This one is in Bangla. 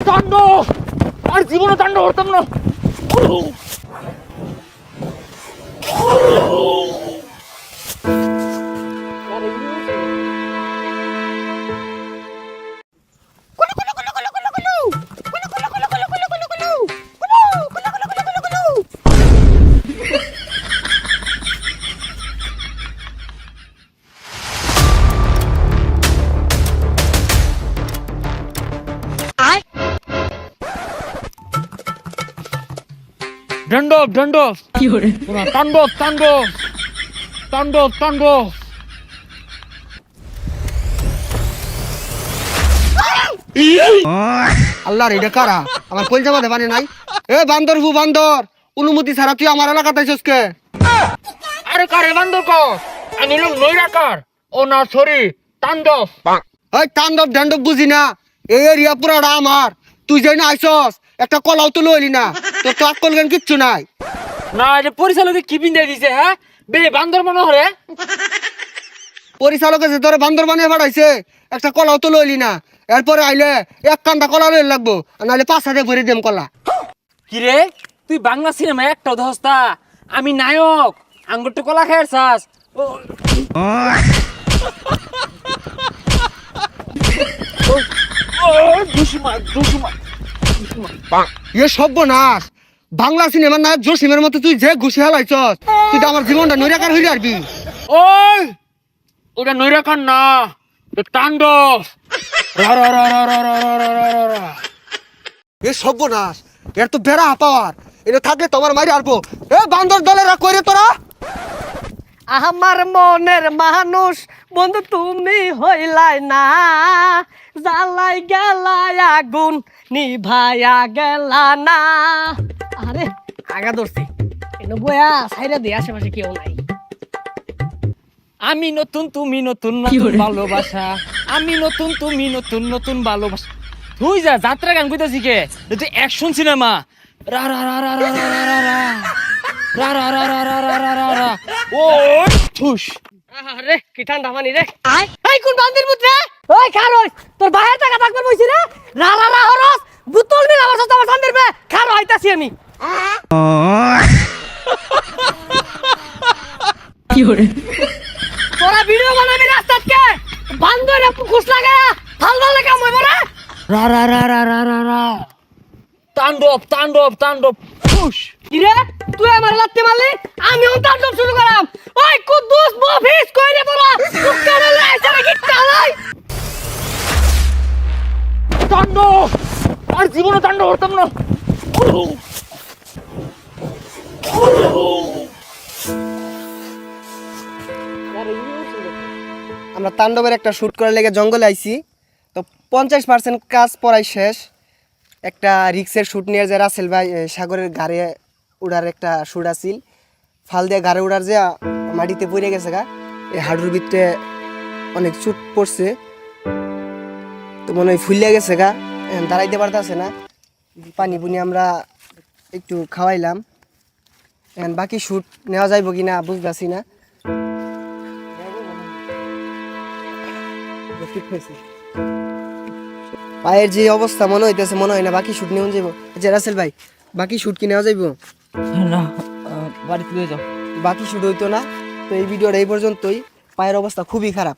তাণ্ডব আর জীবনে তাণ্ডব করতাম না। তাণ্ডব তাণ্ডব কি করে তাণ্ডব তাণ্ডব তাণ্ডব তাণ্ডব। আল্লাহর এটা কারা আমার কলজা মাঝে পানি নাই। এ বান্দর হু বান্দর, অনুমতি ছাড়া তুই আমার এলাকাতে আইছস কে? আরে কারে বান্দর ক? আমি লোক নৈরাকার। ও না সরি, তাণ্ডব। এই তাণ্ডব ঢান্ডব বুঝি না, এই এরিয়া পুরাটা আমার। তুই যাই না আইছস, একটা কলাও তো লইলি না। তোর তো আকল জ্ঞান কিচ্ছু নাই। না এটা পরিচালকে কি বিন্দা দিছে হ্যাঁ? বে বান্দর মনে হরে। পরিচালকে যে তোরে বান্দর বানিয়ে পাঠাইছে, একটা কলাও তো লইলি না। এরপরে আইলে এক কান্দা কলা লইল লাগবো, নাহলে 5,000 ভরে দেম কলা। কি রে তুই বাংলা সিনেমা একটা ধস্তা, আমি নায়ক। আঙ্গুরটা কলা খেয়েছাস। এ সর্বনাশ, বাংলা সিনেমার নায়ক জসিমের মতো তুই যে ঘুষি হালাইছস, তুই তো আমার জীবনটা নৈরাকার হইলে আরবি। ওই ওটা নৈরাকার না, তাণ্ডব। এ সর্বনাশ, এর তো বেড়া পাওয়ার। এটা থাকলে তোমার মারি আরবো। এ বান্দর দলেরা কইরে তোরা। আমার মনের মানুষ বন্ধু তুমি হইলাই না, জ্বালাই গেলাই আগুন নিভাইয়া গেলা না। আরে আগা ধরছি এনে বয়া সাইরা দিয়ে আশেপাশে কেউ নাই। আমি নতুন তুমি নতুন নতুন ভালোবাসা, আমি নতুন তুমি নতুন নতুন ভালোবাসা। তুই যা যাত্রা গান কইতাছি কে? এটা অ্যাকশন সিনেমা। রা রা রা রা রা রা রা রা রা রা রা রা রা রা রা রা রা। ও ঠুস। আরে কি ঠান্ডা পানি রে। এই কোন বান্দির পুত্রে? ওই খারস তোর বাহির টাকা থাকবার বইছি রে। রা রা রা হরস বুতল মিল আমার সাথে আমার সান্দির বে খারো আইতাছি আমি। কি হরে তোরা ভিডিও বানাবি রাস্তাত কে? বান্দরে খুশ লাগায়া ভাল ভাল লাগা মই বড়। রা রা রা রা রা রা রা। তাণ্ডব তাণ্ডব তাণ্ডব ঠুস। কি রে তুই আমার লাত্তি মারলি, আমি ওন তাণ্ডব শুরু করাম। ওই কুদ্দুস বফিস কই রে তোরা? তুকারে লাইছে নাকি কালাই? তাণ্ডব আর জীবনে তাণ্ডব করতাম না। আমরা তাণ্ডবের একটা শুট করার লেগে জঙ্গলে আইছি, তো 50% কাজ পড়াই শেষ। একটা রিক্সের শুট নিয়ে যে রাসেল ভাই সাগরের গাড়ে উড়ার একটা শুট আছিল, ফাল দিয়ে গাড়ে উড়ার যে মাটিতে পড়ে গেছে গা, এই হাডুর ভিতরে অনেক চুট পড়ছে, তো মনে হয় ফুলিয়া গেছে গা, এখন দাঁড়াইতে পারতেছে না। পানি পুনি আমরা একটু খাওয়াইলাম, এখন বাকি শুট নেওয়া যাইব কি না বুঝতেছি না। পায়ের যে অবস্থা মনে হইতেছে, মনে হয় না বাকি শুট নেওয়া যাইব। আচ্ছা রাসেল ভাই, বাকি শুট কি নেওয়া যাইব? না বাড়িতে নিয়ে যাও। বাকি শুট হইতো না। তো এই ভিডিওটা এই পর্যন্তই। পায়ের অবস্থা খুবই খারাপ।